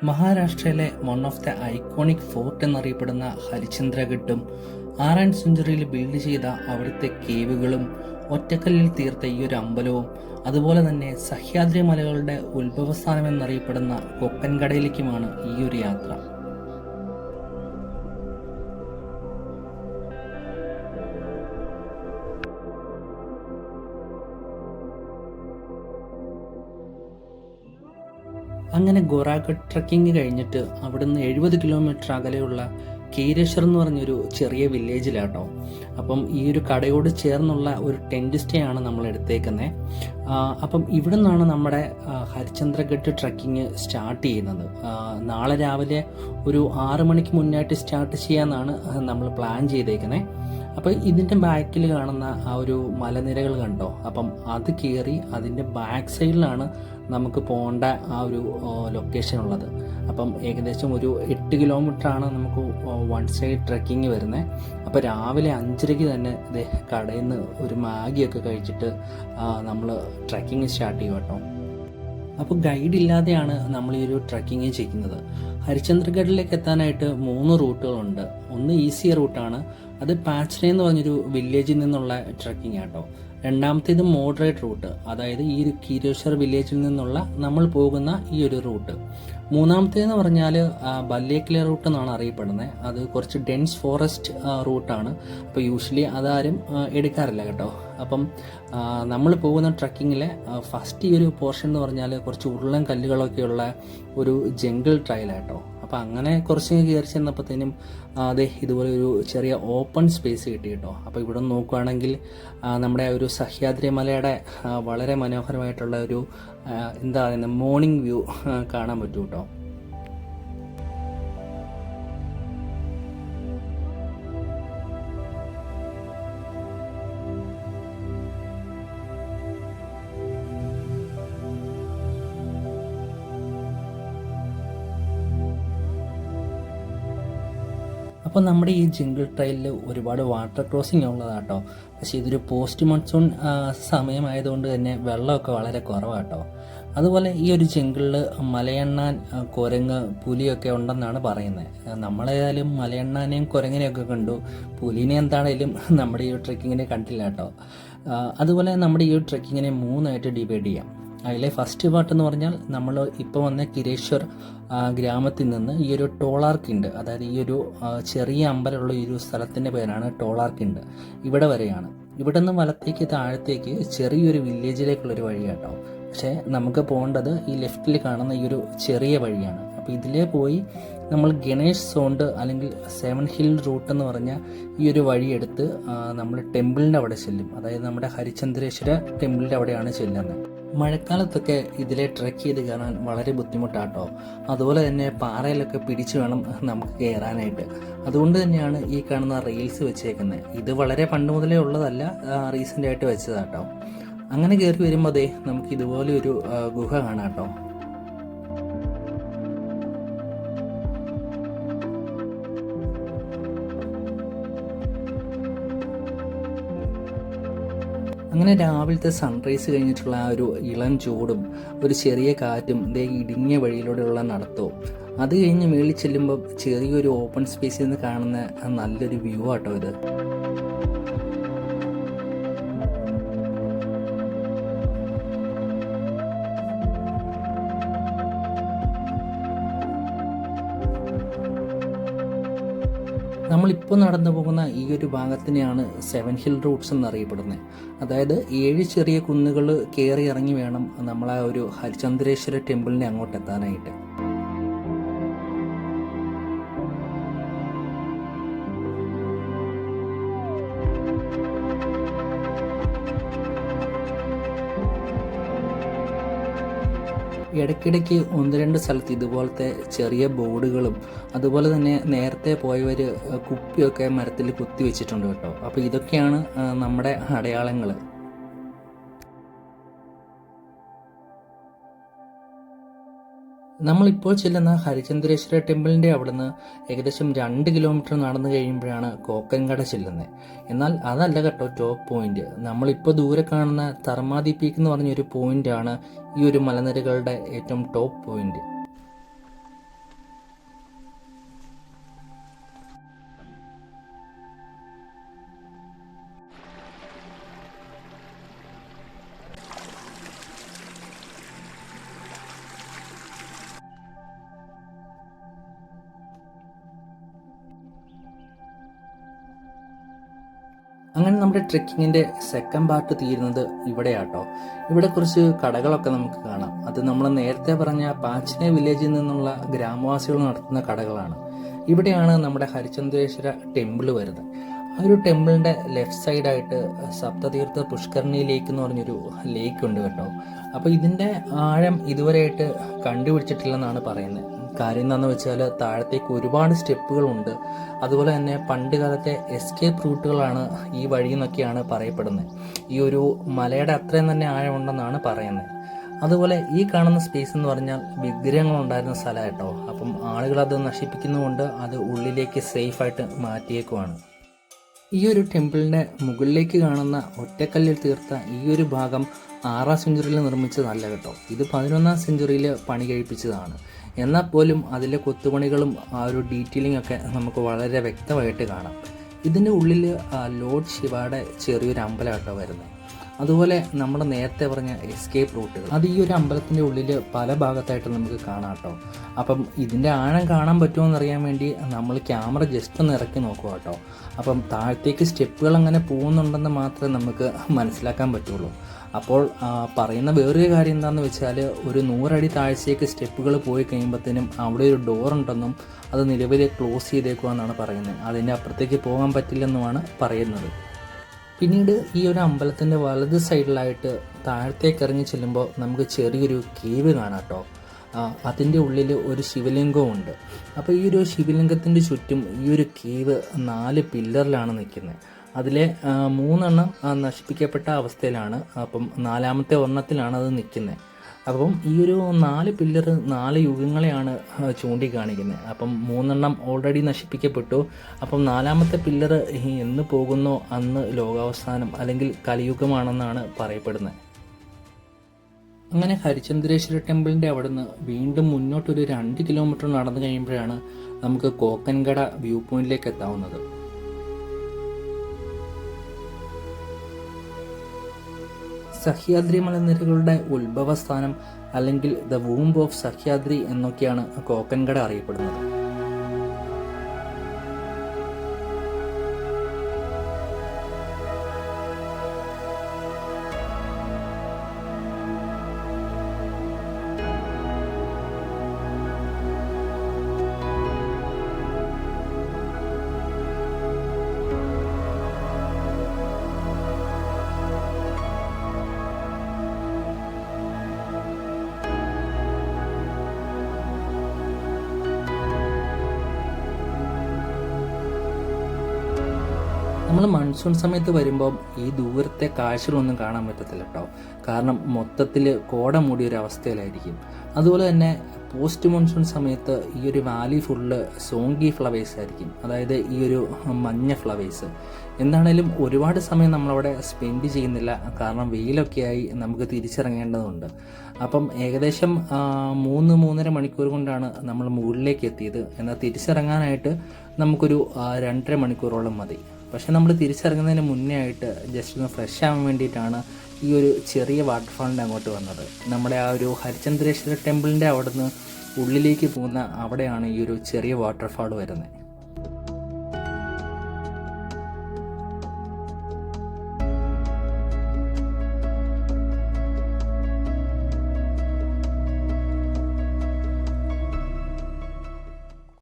മഹാരാഷ്ട്രയിലെ one of the iconic fort എന്നറിയപ്പെടുന്ന ഹരിചന്ദ്രഗഡും 6ാം സെഞ്ചുറിയിൽ build ചെയ്ത അവിടുത്തെ കേവുകളും ഒറ്റക്കല്ലിൽ തീർത്ത ഈ ഒരു അമ്പലവും അതുപോലെ തന്നെ സഹ്യാദ്രി മലകളുടെ ഉത്ഭവസ്ഥാനം എന്നറിയപ്പെടുന്ന കൊക്കൻകടയിലേക്കുമാണ് ഈ ഒരു യാത്ര. അങ്ങനെ ഗോറാഗഡ് ട്രക്കിംഗ് കഴിഞ്ഞിട്ട് അവിടുന്ന് 70 കിലോമീറ്റർ അകലെയുള്ള കീരേശ്വർ എന്ന് പറഞ്ഞൊരു ചെറിയ വില്ലേജിലാട്ടോ. അപ്പം ഈ ഒരു കടയോട് ചേർന്നുള്ള ഒരു ടെൻറ്റ് സ്റ്റേ ആണ് നമ്മൾ എടുത്തേക്കുന്നത്. അപ്പം ഇവിടെ നിന്നാണ് നമ്മുടെ ഹരിചന്ദ്രഗഡ് ട്രക്കിങ് സ്റ്റാർട്ട് ചെയ്യുന്നത്. നാളെ രാവിലെ ഒരു 6 മണിക്ക് മുന്നായിട്ട് സ്റ്റാർട്ട് ചെയ്യാമെന്നാണ് നമ്മൾ പ്ലാൻ ചെയ്തേക്കുന്നത്. അപ്പോൾ ഇതിൻ്റെ ബാക്കിൽ കാണുന്ന ആ ഒരു മലനിരകൾ കണ്ടോ, അപ്പം അത് കയറി അതിൻ്റെ ബാക്ക് സൈഡിലാണ് നമുക്ക് പോകേണ്ട ആ ഒരു ലൊക്കേഷൻ ഉള്ളത്. അപ്പം ഏകദേശം ഒരു 8 കിലോമീറ്ററാണ് നമുക്ക് വൺ സൈഡ് ട്രെക്കിങ് വരുന്നത്. അപ്പോൾ രാവിലെ 5:30 തന്നെ കടയിൽ നിന്ന് ഒരു മാഗിയൊക്കെ കഴിച്ചിട്ട് നമ്മൾ ട്രെക്കിങ് സ്റ്റാർട്ട് ചെയ്യും കേട്ടോ. അപ്പോൾ ഗൈഡ് ഇല്ലാതെയാണ് നമ്മൾ ഈ ഒരു ട്രക്കിങ് ചെയ്യുന്നത്. ഹരിചന്ദ്രഗഡിലേക്ക് എത്താനായിട്ട് 3 റൂട്ടുകളുണ്ട്. ഒന്ന് ഈസി റൂട്ടാണ്, അത് പാച്നെ എന്ന് പറഞ്ഞൊരു വില്ലേജിൽ നിന്നുള്ള ട്രക്കിംഗ് ആട്ടോ. രണ്ടാമത്തേത് മോഡറേറ്റ് റൂട്ട്, അതായത് ഈ ഒരു കീരേശ്വർ വില്ലേജിൽ നിന്നുള്ള നമ്മൾ പോകുന്ന ഈ ഒരു റൂട്ട്. മൂന്നാമത്തേന്ന് പറഞ്ഞാൽ ബല്ലേക്കിലെ റൂട്ട് എന്നാണ് അറിയപ്പെടുന്നത്. അത് കുറച്ച് ഡെൻസ് ഫോറസ്റ്റ് റൂട്ടാണ്. അപ്പോൾ യൂഷ്വലി അതാരും എടുക്കാറില്ല കേട്ടോ. അപ്പം നമ്മൾ പോകുന്ന ട്രക്കിങ്ങിലെ ഫസ്റ്റ് ഈ ഒരു പോർഷൻ എന്ന് പറഞ്ഞാൽ കുറച്ച് ഉരുളൻ കല്ലുകളൊക്കെയുള്ള ഒരു ജംഗിൾ ട്രയലാട്ടോ. അപ്പോൾ അങ്ങനെ കുറച്ച് കയറി ചെന്നപ്പോഴത്തേനും അതെ ഇതുപോലെ ഒരു ചെറിയ ഓപ്പൺ സ്പേസ് കിട്ടി കേട്ടോ. അപ്പോൾ ഇവിടെ നോക്കുകയാണെങ്കിൽ നമ്മുടെ ഒരു സഹ്യാദ്രി മലയുടെ വളരെ മനോഹരമായിട്ടുള്ള ഒരു എന്താ പറയുന്നത് മോർണിംഗ് വ്യൂ കാണാൻ പറ്റും കേട്ടോ. അപ്പോൾ നമ്മുടെ ഈ ജിംഗിൾ ട്രെയിലിൽ ഒരുപാട് വാട്ടർ ക്രോസിംഗ് ഉള്ളതാട്ടോ. പക്ഷേ ഇതൊരു പോസ്റ്റ് മൺസൂൺ സമയമായതുകൊണ്ട് തന്നെ വെള്ളമൊക്കെ വളരെ കുറവാട്ടോ. അതുപോലെ ഈ ഒരു ജിംഗിളിൽ മലയണ്ണാൻ, കുരങ്ങ്, പുലിയൊക്കെ ഉണ്ടെന്നാണ് പറയുന്നത്. നമ്മളേതായാലും മലയണ്ണാനെയും കുരങ്ങിനെയൊക്കെ കണ്ടു, പുലിനെ എന്താണേലും നമ്മുടെ ഈ ട്രെക്കിങ്ങിനെ കണ്ടില്ല കേട്ടോ. അതുപോലെ നമ്മുടെ ഈ ട്രെക്കിങ്ങിനെ 3ആയിട്ട് ഡിവൈഡ് ചെയ്യാം. അതിലെ ഫസ്റ്റ് പാർട്ട് എന്ന് പറഞ്ഞാൽ നമ്മൾ ഇപ്പോൾ വന്ന കിരേശ്വർ ഗ്രാമത്തിൽ നിന്ന് ഈ ഒരു ടോളാർക്കിണ്ട്, അതായത് ഈ ഒരു ചെറിയ അമ്പലമുള്ള ഈ ഒരു സ്ഥലത്തിൻ്റെ പേരാണ് ടോളാർക്കിണ്ട്. ഇവിടെ വരെയാണ്. ഇവിടെ നിന്ന് വലത്തേക്ക് താഴത്തേക്ക് ചെറിയൊരു വില്ലേജിലേക്കുള്ളൊരു വഴി കേട്ടോ. പക്ഷേ നമുക്ക് പോകേണ്ടത് ഈ ലെഫ്റ്റിൽ കാണുന്ന ഈ ഒരു ചെറിയ വഴിയാണ്. അപ്പോൾ ഇതിലേ പോയി നമ്മൾ ഗണേഷ് സോണ്ട് അല്ലെങ്കിൽ 7 ഹിൽ റൂട്ട് എന്ന് പറഞ്ഞ ഈ ഒരു വഴിയെടുത്ത് നമ്മൾ ടെമ്പിളിൻ്റെ അവിടെ ചെല്ലും. അതായത് നമ്മുടെ ഹരിചന്ദ്രേശ്വര ടെമ്പിളിൻ്റെ അവിടെയാണ് ചെല്ലുന്നത്. മഴക്കാലത്തൊക്കെ ഇതിലെ ട്രെക്ക് ചെയ്ത് കയറാൻ വളരെ ബുദ്ധിമുട്ടാട്ടോ. അതുപോലെ തന്നെ പാറയിലൊക്കെ പിടിച്ചു വേണം നമുക്ക് കയറാനായിട്ട്. അതുകൊണ്ട് തന്നെയാണ് ഈ കാണുന്ന റെയിൽസ് വെച്ചേക്കുന്നത്. ഇത് വളരെ പണ്ട് മുതലേ ഉള്ളതല്ല, റീസെൻ്റ് ആയിട്ട് വെച്ചതാട്ടോ. അങ്ങനെ കയറി വരുമ്പോൾ നമുക്ക് ഇതുപോലെ ഒരു ഗുഹ കാണാം കേട്ടോ. അങ്ങനെ രാവിലത്തെ സൺറൈസ് കഴിഞ്ഞിട്ടുള്ള ആ ഒരു ഇളം ചൂടും ഒരു ചെറിയ കാറ്റും ഇടുങ്ങിയ വഴിയിലൂടെയുള്ള നടത്തവും, അത് കഴിഞ്ഞ് മേളിൽ ചെല്ലുമ്പോൾ ചെറിയൊരു ഓപ്പൺ സ്പേസിൽ നിന്ന് കാണുന്ന നല്ലൊരു വ്യൂ ആട്ടോ ഇത്. നമ്മളിപ്പോൾ നടന്നു പോകുന്ന ഈ ഒരു ഭാഗത്തിനെയാണ് 7 ഹിൽ റൂട്ട്സ് എന്നറിയപ്പെടുന്നത്. അതായത് 7 ചെറിയ കുന്നുകൾ കയറി ഇറങ്ങി വേണം നമ്മൾ ആ ഒരു ഹരിചന്ദ്രേശ്വര ടെമ്പിളിനെ അങ്ങോട്ട് എത്താനായിട്ട്. ഇടയ്ക്കിടയ്ക്ക് 1-2 സ്ഥലത്ത് ഇതുപോലത്തെ ചെറിയ ബോർഡുകളും അതുപോലെ തന്നെ നേരത്തെ പോയവർ കുപ്പിയൊക്കെ മരത്തിൽ കുത്തി വെച്ചിട്ടുണ്ട് കേട്ടോ. അപ്പോൾ ഇതൊക്കെയാണ് നമ്മുടെ അടയാളങ്ങൾ. നമ്മളിപ്പോൾ ചെല്ലുന്ന ഹരിചന്ദ്രേശ്വര ടെമ്പിളിൻ്റെ അവിടുന്ന് ഏകദേശം 2 കിലോമീറ്റർ നടന്നു കഴിയുമ്പോഴാണ് കോക്കൻകട ചെല്ലുന്നത്. എന്നാൽ അതല്ല കേട്ടോ ടോപ്പ് പോയിന്റ്. നമ്മളിപ്പോൾ ദൂരെ കാണുന്ന തർമാദി പീക്ക് എന്ന് പറഞ്ഞൊരു പോയിന്റാണ് ഈ ഒരു മലനിരകളുടെ ഏറ്റവും ടോപ്പ് പോയിന്റ്. അങ്ങനെ നമ്മുടെ ട്രെക്കിങ്ങിൻ്റെ സെക്കൻഡ് പാർട്ട് തീരുന്നത് ഇവിടെയാട്ടോ. ഇവിടെ കുറച്ച് കടകളൊക്കെ നമുക്ക് കാണാം. അത് നമ്മൾ നേരത്തെ പറഞ്ഞ പാച്ചിനെ വില്ലേജിൽ നിന്നുള്ള ഗ്രാമവാസികൾ നടത്തുന്ന കടകളാണ്. ഇവിടെയാണ് നമ്മുടെ ഹരിചന്ദ്രേശ്വര ടെമ്പിൾ വരുന്നത്. ആ ഒരു ടെമ്പിളിൻ്റെ ലെഫ്റ്റ് സൈഡായിട്ട് സപ്തതീർത്ഥ പുഷ്കരണി ലേക്ക് എന്ന് പറഞ്ഞൊരു ലേക്ക് ഉണ്ട് കേട്ടോ. അപ്പോൾ ഇതിൻ്റെ ആഴം ഇതുവരെയായിട്ട് കണ്ടുപിടിച്ചിട്ടില്ലെന്നാണ് പറയുന്നത്. കാര്യം എന്താണെന്ന് വെച്ചാൽ താഴത്തേക്ക് ഒരുപാട് സ്റ്റെപ്പുകളുണ്ട്. അതുപോലെ തന്നെ പണ്ട് കാലത്തെ എസ്കേപ്പ് റൂട്ടുകളാണ് ഈ വഴി എന്നൊക്കെയാണ് പറയപ്പെടുന്നത്. ഈ ഒരു മലയുടെ അത്രയും തന്നെ ആഴമുണ്ടെന്നാണ് പറയുന്നത്. അതുപോലെ ഈ കാണുന്ന സ്പേസ് എന്ന് പറഞ്ഞാൽ വിഗ്രഹങ്ങൾ ഉണ്ടായിരുന്ന സ്ഥലം കേട്ടോ. അപ്പം ആളുകൾ അത് നശിപ്പിക്കുന്നതുകൊണ്ട് അത് ഉള്ളിലേക്ക് സേഫായിട്ട് മാറ്റിയേക്കുവാണ്. ഈ ഒരു ടെമ്പിളിൻ്റെ മുകളിലേക്ക് കാണുന്ന ഒറ്റക്കല്ലിൽ തീർത്ത ഈ ഒരു ഭാഗം 6ാം സെഞ്ചുറിയിൽ നിർമ്മിച്ചതല്ല കേട്ടോ. ഇത് 11ാം സെഞ്ചുറിയിൽ പണി കഴിപ്പിച്ചതാണ്. എന്നാൽ പോലും അതിലെ കൊത്തുപണികളും ആ ഒരു ഡീറ്റെയിലിംഗ് ഒക്കെ നമുക്ക് വളരെ വ്യക്തമായിട്ട് കാണാം. ഇതിൻ്റെ ഉള്ളിൽ ലോർഡ് ശിവയുടെ ചെറിയൊരു അമ്പലമാട്ടോ വരുന്നത്. അതുപോലെ നമ്മൾ നേരത്തെ പറഞ്ഞ എസ്കേപ്പ് റൂട്ടുകൾ അത് ഈ ഒരു അമ്പലത്തിൻ്റെ ഉള്ളിൽ പല ഭാഗത്തായിട്ട് നമുക്ക് കാണാം കേട്ടോ. അപ്പം ഇതിൻ്റെ ആഴം കാണാൻ പറ്റുമോ എന്നറിയാൻ വേണ്ടി നമ്മൾ ക്യാമറ ജസ്റ്റ് ഒന്ന് ഇറക്കി നോക്കുക കേട്ടോ. അപ്പം താഴത്തേക്ക് സ്റ്റെപ്പുകൾ അങ്ങനെ പോകുന്നുണ്ടെന്ന് മാത്രമേ നമുക്ക് മനസ്സിലാക്കാൻ പറ്റുള്ളൂ. അപ്പോൾ പറയുന്ന വേറൊരു കാര്യം എന്താണെന്ന് വെച്ചാൽ ഒരു 100 അടി താഴ്ചയ്ക്ക് സ്റ്റെപ്പുകൾ പോയി കഴിയുമ്പോഴത്തേനും അവിടെ ഒരു ഡോർ ഉണ്ടെന്നും അത് നിലവിൽ ക്ലോസ് ചെയ്തേക്കുവാന്നാണ് പറയുന്നത്. അതിൻ്റെ അപ്പുറത്തേക്ക് പോകാൻ പറ്റില്ലെന്നുമാണ് പറയുന്നത്. പിന്നീട് ഈ ഒരു അമ്പലത്തിൻ്റെ വലത് സൈഡിലായിട്ട് താഴത്തേക്ക് ഇറങ്ങി ചെല്ലുമ്പോൾ നമുക്ക് ചെറിയൊരു കേവ് കാണാം കേട്ടോ. അതിൻ്റെ ഉള്ളിൽ ഒരു ശിവലിംഗവും ഉണ്ട്. അപ്പോൾ ഈ ഒരു ശിവലിംഗത്തിൻ്റെ ചുറ്റും ഈ ഒരു കേവ് 4 പില്ലറിലാണ് നിൽക്കുന്നത്. അതിലെ 3 എണ്ണം നശിപ്പിക്കപ്പെട്ട അവസ്ഥയിലാണ്. അപ്പം 4ാമത്തെ ഒരെണ്ണത്തിലാണ് അത് നിൽക്കുന്നത്. അപ്പം ഈ ഒരു 4 പില്ലർ 4 യുഗങ്ങളെയാണ് ചൂണ്ടിക്കാണിക്കുന്നത്. അപ്പം 3 എണ്ണം ഓൾറെഡി നശിപ്പിക്കപ്പെട്ടു. അപ്പം 4ാമത്തെ പില്ലർ എന്ന് പോകുന്നോ അന്ന് ലോകാവസാനം അല്ലെങ്കിൽ കലിയുഗമാണെന്നാണ് പറയപ്പെടുന്നത്. അങ്ങനെ ഹരിചന്ദ്രേശ്വര ടെമ്പിളിൻ്റെ അവിടുന്ന് വീണ്ടും മുന്നോട്ടൊരു 2 കിലോമീറ്റർ നടന്നു കഴിയുമ്പോഴാണ് നമുക്ക് കോക്കൻകട വ്യൂ പോയിന്റിലേക്ക് എത്താവുന്നത്. സഹ്യാദ്രി മലനിരകളുടെ ഉത്ഭവസ്ഥാനം അല്ലെങ്കിൽ ദ വൂംബ് ഓഫ് സഹ്യാദ്രി എന്നൊക്കെയാണ് കോക്കൻകട അറിയപ്പെടുന്നത്. നമ്മൾ മൺസൂൺ സമയത്ത് വരുമ്പം ഈ ദൂരത്തെ കാഴ്ചകളൊന്നും കാണാൻ പറ്റത്തില്ല കേട്ടോ. കാരണം മൊത്തത്തിൽ കോട മൂടിയൊരു അവസ്ഥയിലായിരിക്കും. അതുപോലെ തന്നെ പോസ്റ്റ് മൺസൂൺ സമയത്ത് ഈ ഒരു വാലി ഫുള്ള് സോങ്കി ഫ്ലവേഴ്സ് ആയിരിക്കും. അതായത് ഈ ഒരു മഞ്ഞ ഫ്ലവേഴ്സ്. എന്താണേലും ഒരുപാട് സമയം നമ്മളവിടെ സ്പെൻഡ് ചെയ്യുന്നില്ല. കാരണം വെയിലൊക്കെയായി നമുക്ക് തിരിച്ചിറങ്ങേണ്ടതുണ്ട്. അപ്പം ഏകദേശം 3-3.5 മണിക്കൂർ കൊണ്ടാണ് നമ്മൾ മുകളിലേക്ക് എത്തിയത്. എന്നാൽ തിരിച്ചിറങ്ങാനായിട്ട് നമുക്കൊരു 2.5 മണിക്കൂറോളം മതി. പക്ഷെ നമ്മൾ തിരിച്ചിറങ്ങുന്നതിന് മുന്നേ ആയിട്ട് ജസ്റ്റ് ഒന്ന് ഫ്രഷ് ആവാൻ വേണ്ടിയിട്ടാണ് ഈ ഒരു ചെറിയ വാട്ടർഫാളിൻ്റെ അങ്ങോട്ട് വന്നത്. നമ്മുടെ ആ ഒരു ഹരിചന്ദ്രേശ്വര ടെമ്പിളിൻ്റെ അവിടുന്ന് ഉള്ളിലേക്ക് പോകുന്ന അവിടെയാണ് ഈ ഒരു ചെറിയ വാട്ടർഫാൾ വരുന്നത്.